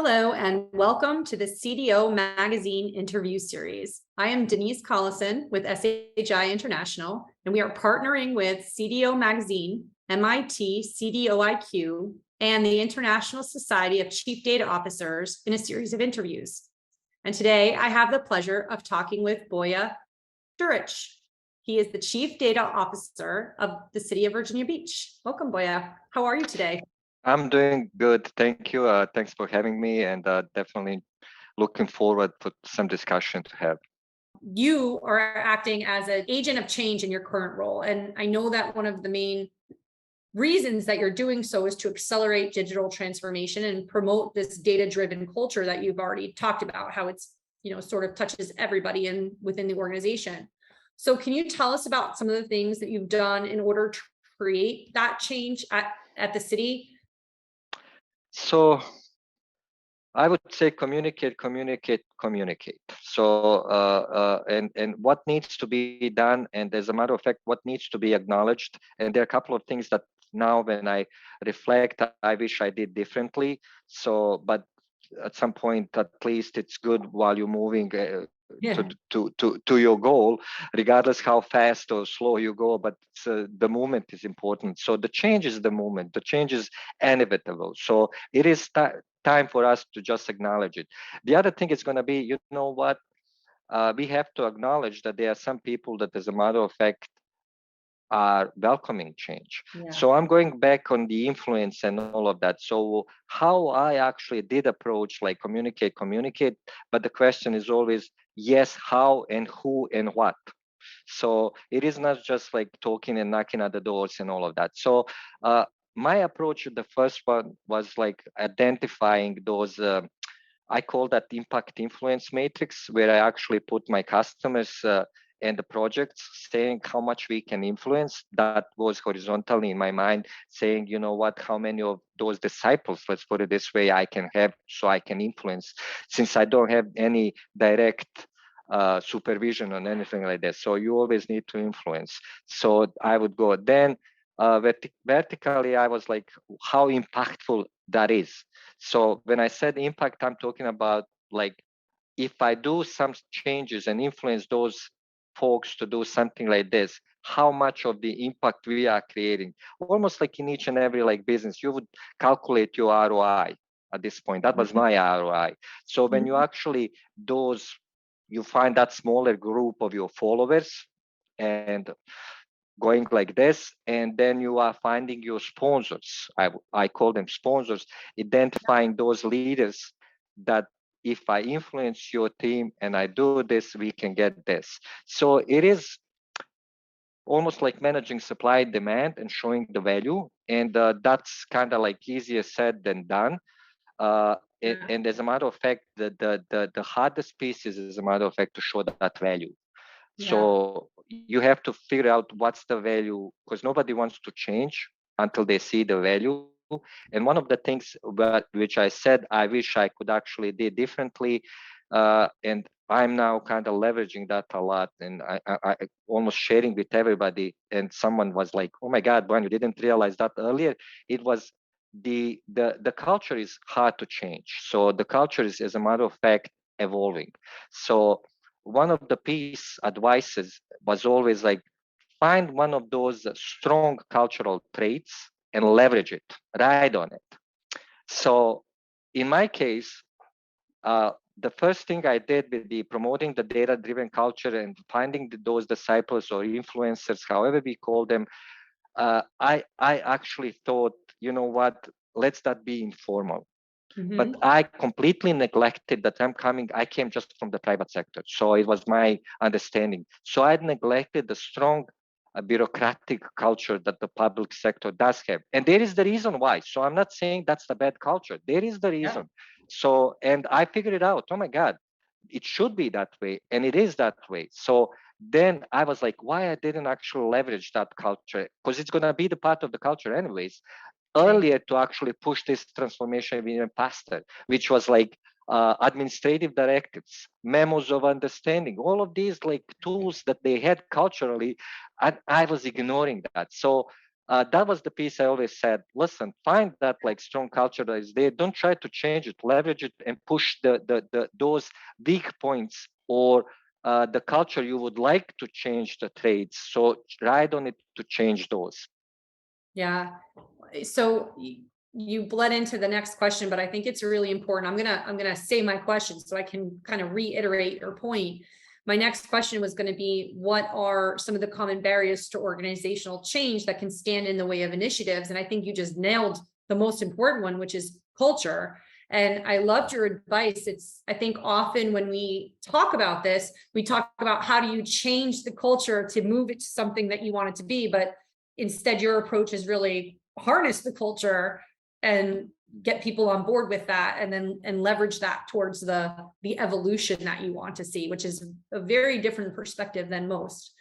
Hello and welcome to the CDO Magazine interview series. I am Denise Collison with SHI International, and we are partnering with CDO Magazine, MIT CDOIQ, and the International Society of Chief Data Officers in a series of interviews. And today I have the pleasure of talking with Bojan Duric. He is the Chief Data Officer of the City of Virginia Beach. Welcome, Bojan. How are you today? I'm doing good. Thank you. Thanks for having me, and definitely looking forward for some discussion to have. You are acting as an agent of change in your current role. And I know that one of the main reasons that you're doing so is to accelerate digital transformation and promote this data-driven culture that you've already talked about, how it's, sort of touches everybody within the organization. So can you tell us about some of the things that you've done in order to create that change at the city? So I would say communicate. So and what needs to be done, and as a matter of fact, what needs to be acknowledged. And there are a couple of things that now, when I reflect, I wish I did differently. So, but at some point, at least, it's good while you're moving to your goal, regardless how fast or slow you go. But the movement is important. So the change is the movement. The change is inevitable. So it is time for us to just acknowledge it. The other thing is going to be, you know what? We have to acknowledge that there are some people that, as a matter of fact, are welcoming change. Yeah. So I'm going back on the influence and all of that. So how I actually did approach, like communicate, but the question is always, yes, how and who and what. So it is not just like talking and knocking at the doors and all of that. So my approach, the first one was like identifying those, I call that impact influence matrix, where I actually put my customers and the projects, saying how much we can influence. That was horizontally in my mind, saying, you know what, how many of those disciples, let's put it this way, I can have, so I can influence, since I don't have any direct supervision on anything like that. So you always need to influence. So I would go then vertically, I was like, how impactful that is. So when I said impact, I'm talking about like, if I do some changes and influence those folks to do something like this, how much of the impact we are creating. Almost like in each and every like business, you would calculate your ROI at this point. That was my ROI. So when you actually you find that smaller group of your followers and going like this, and then you are finding your sponsors. I call them sponsors, identifying those leaders that if I influence your team and I do this, we can get this. So it is almost like managing supply and demand and showing the value. And that's kind of like easier said than done. And as a matter of fact, the hardest piece is, as a matter of fact, to show that value. So you have to figure out what's the value, because nobody wants to change until they see the value. And one of the things which I said I wish I could actually do differently, and I'm now kind of leveraging that a lot, and I almost sharing with everybody. And someone was like, "Oh my God, Brian, you didn't realize that earlier." It was the culture is hard to change. So the culture is, as a matter of fact, evolving. So one of the piece advices was always like, find one of those strong cultural traits and leverage it, ride on it. So in my case, the first thing I did with the promoting the data-driven culture and finding those disciples or influencers, however we call them, I actually thought, you know what, let's not be informal. But I completely neglected that I came just from the private sector. So it was my understanding. So I neglected the strong bureaucratic culture that the public sector does have. And there is the reason why. So I'm not saying that's the bad culture. There is the reason. So, and I figured it out. Oh my God, it should be that way. And it is that way. So then I was like, why I didn't actually leverage that culture? Because it's going to be the part of the culture anyways. Earlier to actually push this transformation even faster, which was like administrative directives, memos of understanding, all of these like tools that they had culturally, and I was ignoring that. So that was the piece I always said, listen, find that like strong culture that is there. Don't try to change it, leverage it and push those weak points or the culture you would like to change the traits. So ride on it to change those. Yeah. So you bled into the next question, but I think it's really important. I'm gonna say my question so I can kind of reiterate your point. My next question was going to be, what are some of the common barriers to organizational change that can stand in the way of initiatives? And I think you just nailed the most important one, which is culture. And I loved your advice. I think often when we talk about this, we talk about how do you change the culture to move it to something that you want it to be, but instead your approach is really harness the culture and get people on board with that, and leverage that towards the evolution that you want to see, which is a very different perspective than most.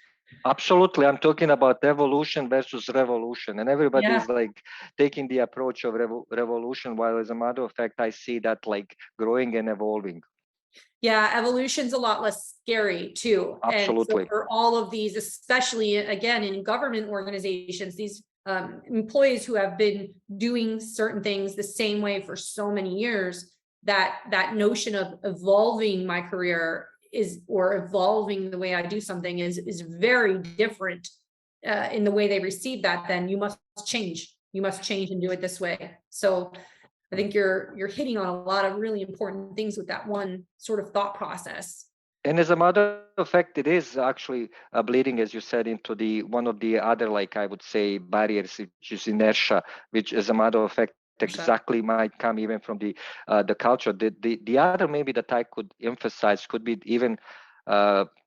Absolutely. I'm talking about evolution versus revolution, and everybody is like taking the approach of revolution, while as a matter of fact, I see that like growing and evolving. Yeah, evolution's a lot less scary too. Absolutely. And so for all of these, especially again in government organizations, these employees who have been doing certain things the same way for so many years, that notion of evolving my career or evolving the way I do something is very different in the way they receive that. Then you must change. You must change and do it this way. So I think you're hitting on a lot of really important things with that one sort of thought process. And as a matter of fact, it is actually bleeding, as you said, into the one of the other, like I would say, barriers, which is inertia, which, as a matter of fact, exactly might come even from the culture. The other maybe that I could emphasize could be even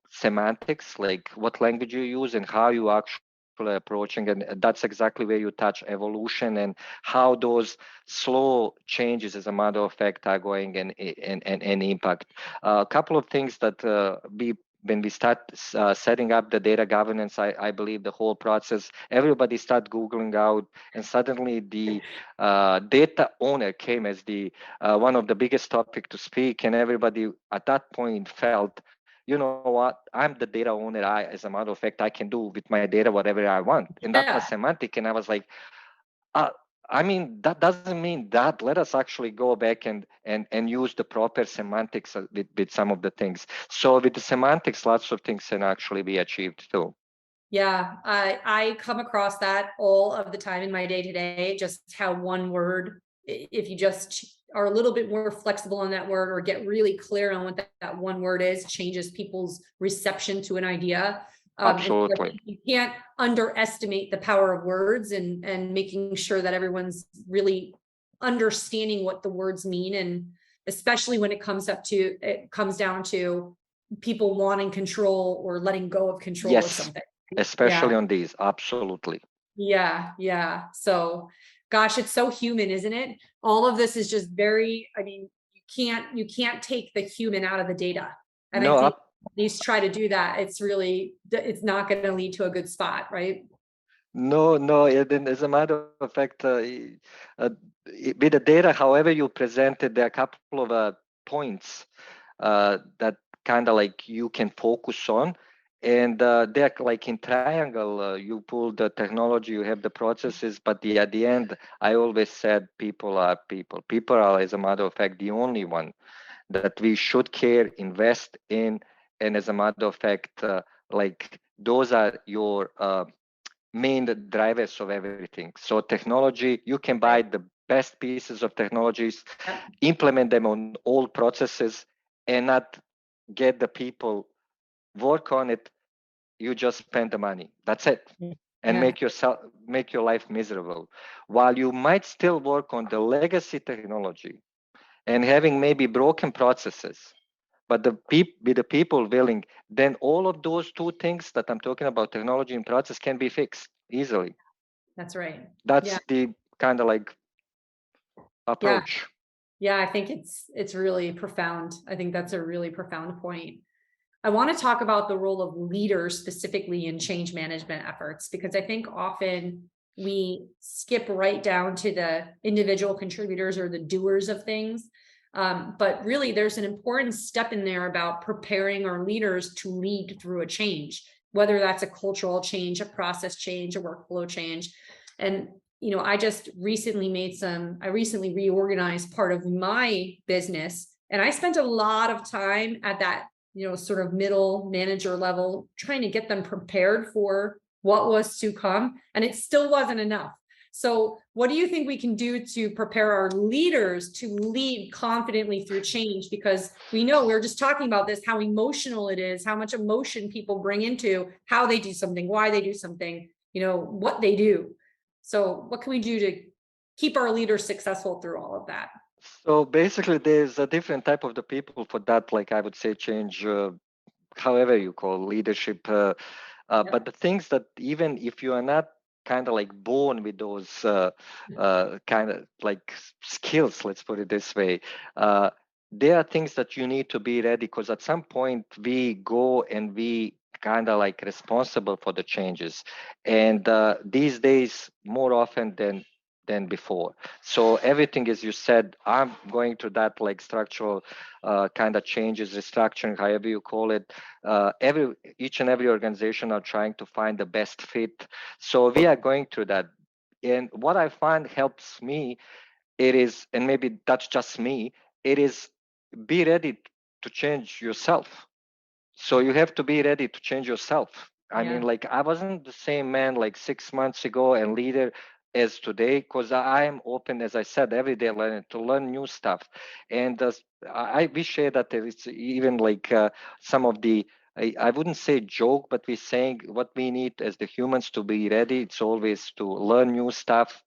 semantics, like what language you use and how you actually approaching, and that's exactly where you touch evolution and how those slow changes, as a matter of fact, are going and impact. A couple of things that when we start setting up the data governance, I believe the whole process, everybody start Googling out, and suddenly the data owner came as the one of the biggest topic to speak, and everybody at that point felt, you know what, I'm the data owner. As a matter of fact, I can do with my data whatever I want. And that was semantic. And I was like, I mean, that doesn't mean that. Let us actually go back and use the proper semantics with some of the things. So with the semantics, lots of things can actually be achieved too. Yeah, I come across that all of the time in my day to day, just how one word, if you just are a little bit more flexible on that word or get really clear on what that one word is, changes people's reception to an idea. Absolutely. And you can't underestimate the power of words and making sure that everyone's really understanding what the words mean. And especially when it comes down to people wanting control or letting go of control of something. Especially on these. Absolutely. Yeah. So gosh, it's so human, isn't it? All of this is just very, I mean, you can't take the human out of the data. And I think these try to do that. It's not going to lead to a good spot, right? No. And as a matter of fact, with the data, however you presented, there are a couple of points that kind of like you can focus on. And they're like in triangle, you pull the technology, you have the processes, but at the end, I always said people are people. People are, as a matter of fact, the only one that we should care, invest in. And as a matter of fact, like those are your main drivers of everything. So technology, you can buy the best pieces of technologies, implement them on all processes, and not get the people work on it. You just spend the money. That's it. And make your life miserable. While you might still work on the legacy technology and having maybe broken processes, but with the people willing, then all of those two things that I'm talking about, technology and process, can be fixed easily. That's right. That's the kind of like approach. Yeah, I think it's really profound. I think that's a really profound point. I want to talk about the role of leaders specifically in change management efforts, because I think often we skip right down to the individual contributors or the doers of things. But really, there's an important step in there about preparing our leaders to lead through a change, whether that's a cultural change, a process change, a workflow change. And, I just recently I recently reorganized part of my business, and I spent a lot of time at that, sort of middle manager level, trying to get them prepared for what was to come. And it still wasn't enough. So what do you think we can do to prepare our leaders to lead confidently through change? Because we know, we're just talking about this, how emotional it is, how much emotion people bring into how they do something, why they do something, what they do. So what can we do to keep our leaders successful through all of that? So basically, there's a different type of the people for that. Like I would say, change, however you call leadership. But the things that even if you are not kind of like born with those kind of like skills, let's put it this way, there are things that you need to be ready, because at some point we go and we kind of like responsible for the changes, and these days more often than before. So everything, as you said, I'm going through that like structural kind of changes, restructuring, however you call it. Each and every organization are trying to find the best fit. So we are going through that. And what I find helps me, it is, and maybe that's just me, it is be ready to change yourself. So you have to be ready to change yourself. I mean, Yeah. like I wasn't the same man like 6 months ago and leader as today, because I am open, as I said, every day learning to learn new stuff. And we share that there is even like some of the, I wouldn't say joke, but we're saying what we need as the humans to be ready. It's always to learn new stuff,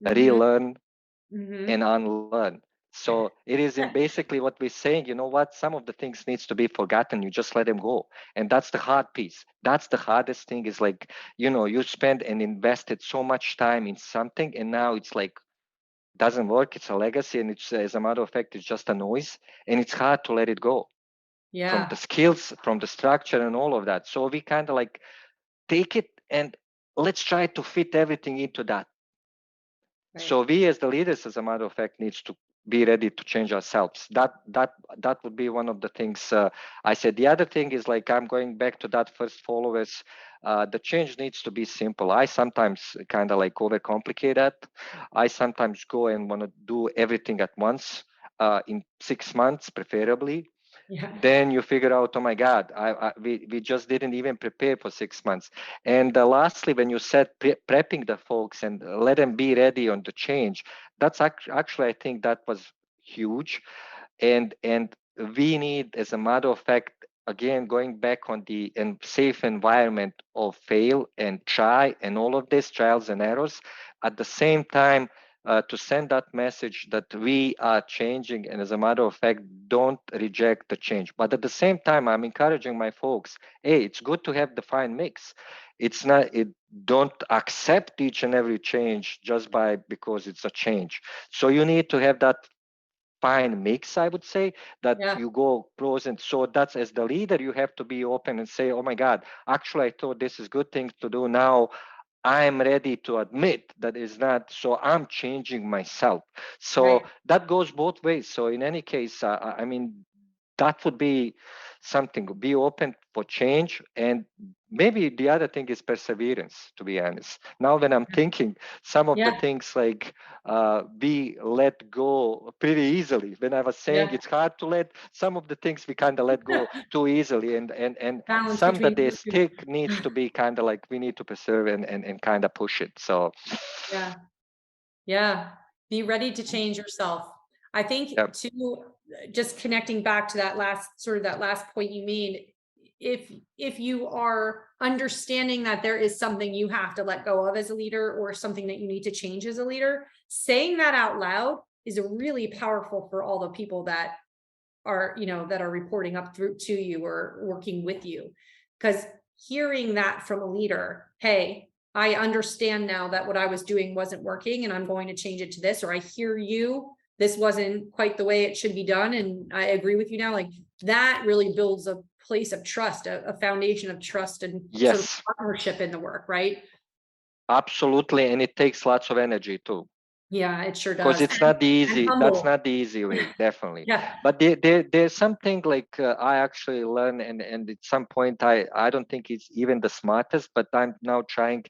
Mm-hmm. relearn, and Mm-hmm. unlearn. So it is in basically what we're saying, you know what, some of the things needs to be forgotten, you just let them go. And that's the hard piece. That's the hardest thing, is like, you spend and invested so much time in something, and now it's like doesn't work, it's a legacy, and it's, as a matter of fact, it's just a noise, and it's hard to let it go from the Yeah. skills, from the structure and all of that. So we kind of like take it and let's try to fit everything into that. Right. So we as the leaders, as a matter of fact, needs to be ready to change ourselves. That would be one of the things I said. The other thing is like I'm going back to that first followers. The change needs to be simple. I sometimes kind of like overcomplicate that. I sometimes go and want to do everything at once in 6 months, preferably. Yeah. Then you figure out, oh my God, we just didn't even prepare for 6 months. And lastly, when you said prepping the folks and let them be ready on the change, that's actually, I think that was huge. And we need, as a matter of fact, again, going back on the safe environment of fail and try and all of these trials and errors, at the same time, to send that message that we are changing, and as a matter of fact, don't reject the change. But at the same time, I'm encouraging my folks, hey, it's good to have the fine mix. It's not it Don't accept each and every change just because it's a change. So you need to have that fine mix, I would say, that Yeah. you go pros. And so that's, as the leader, you have to be open and say, oh my God, actually I thought this is good thing to do. Now I'm ready to admit that is not, so I'm changing myself. So Right. that goes both ways. So in any case, I mean, that would be something, be open for change. And maybe the other thing is perseverance, to be honest. Now when I'm thinking, some of the Yeah. things like we let go pretty easily. When I was saying Yeah. it's hard to let, some of the things we kind of let go too easily, and Balance some between that they those two. stick needs to be kind of like we need to preserve and kind of push it. So Yeah. Yeah. Be ready to change yourself. I yeah. think too, just connecting back to that last point you made, if you are understanding that there is something you have to let go of as a leader, or something that you need to change as a leader, saying that out loud is really powerful for all the people that are reporting up through to you or working with you. Because hearing that from a leader, hey, I understand now that what I was doing wasn't working and I'm going to change it to this, or I hear you, this wasn't quite the way it should be done, and I agree with you now. Like, that really builds a place of trust, a foundation of trust and sort of Yes, partnership in the work, right? absolutely. And it takes lots of energy too, Yeah, it sure because does. it's not the And easy, that's humble. not the easy way, definitely. Yeah. But there's something like I actually learned, and at some point I don't think it's even the smartest, but I'm now trying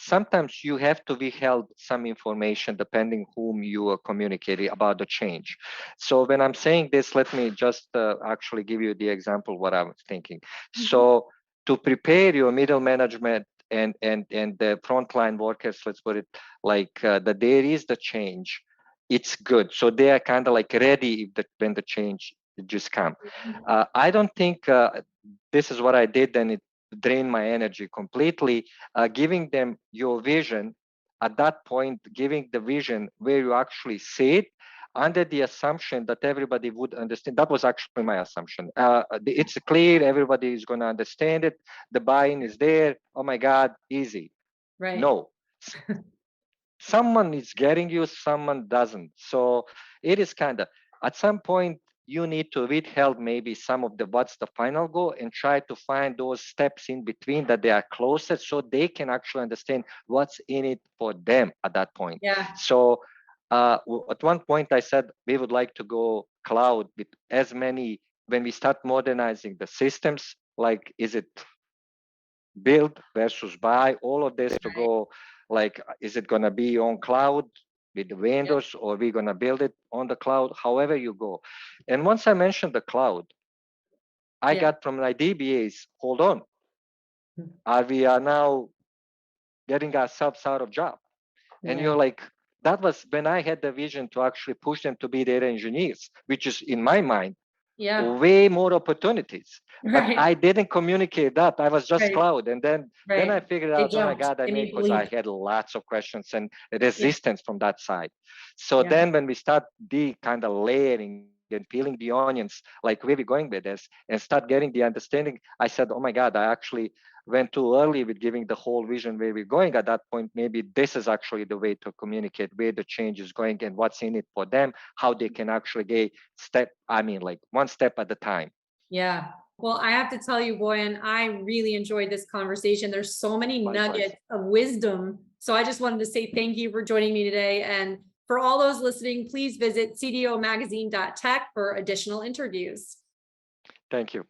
sometimes you have to withhold some information depending whom you are communicating about the change. So when I'm saying this, let me just actually give you the example what I was thinking. So to prepare your middle management and the frontline workers, let's put it like that there is the change, it's good. So they are kind of like ready if when the change just come. I don't think this is what I did, and it drained my energy completely. Giving them your vision at that point, giving the vision where you actually see it, under the assumption that everybody would understand. That was actually my assumption. It's clear, everybody is going to understand it. The buy-in is there. Oh my God, easy. Right. No. Someone is getting you, someone doesn't. So it is kind of, at some point, you need to withhold maybe some of the what's the final goal and try to find those steps in between that they are closer so they can actually understand what's in it for them at that point. Yeah. So at one point I said we would like to go cloud with as many, when we start modernizing the systems, like is it build versus buy, all of this to go, like is it going to be on cloud with the vendors or we're going to build it on the cloud, however you go. And once I mentioned the cloud, I got from my DBAs, hold on, we are now getting ourselves out of job. And you're like, that was when I had the vision to actually push them to be data engineers, which is in my mind way more opportunities. But I didn't communicate that. I was just cloud. And then I figured out, oh my God, I mean, because I had lots of questions and resistance from that side. So then when we start the kind of layering and peeling the onions, like where we're going with this and start getting the understanding, I said, oh my God, I actually went too early with giving the whole vision where we're going. At that point, maybe this is actually the way to communicate where the change is going and what's in it for them, how they can actually get like one step at a time. Yeah. Well, I have to tell you, Bojan, I really enjoyed this conversation. There's so many nuggets of wisdom. So I just wanted to say thank you for joining me today. And for all those listening, please visit cdomagazine.tech for additional interviews. Thank you.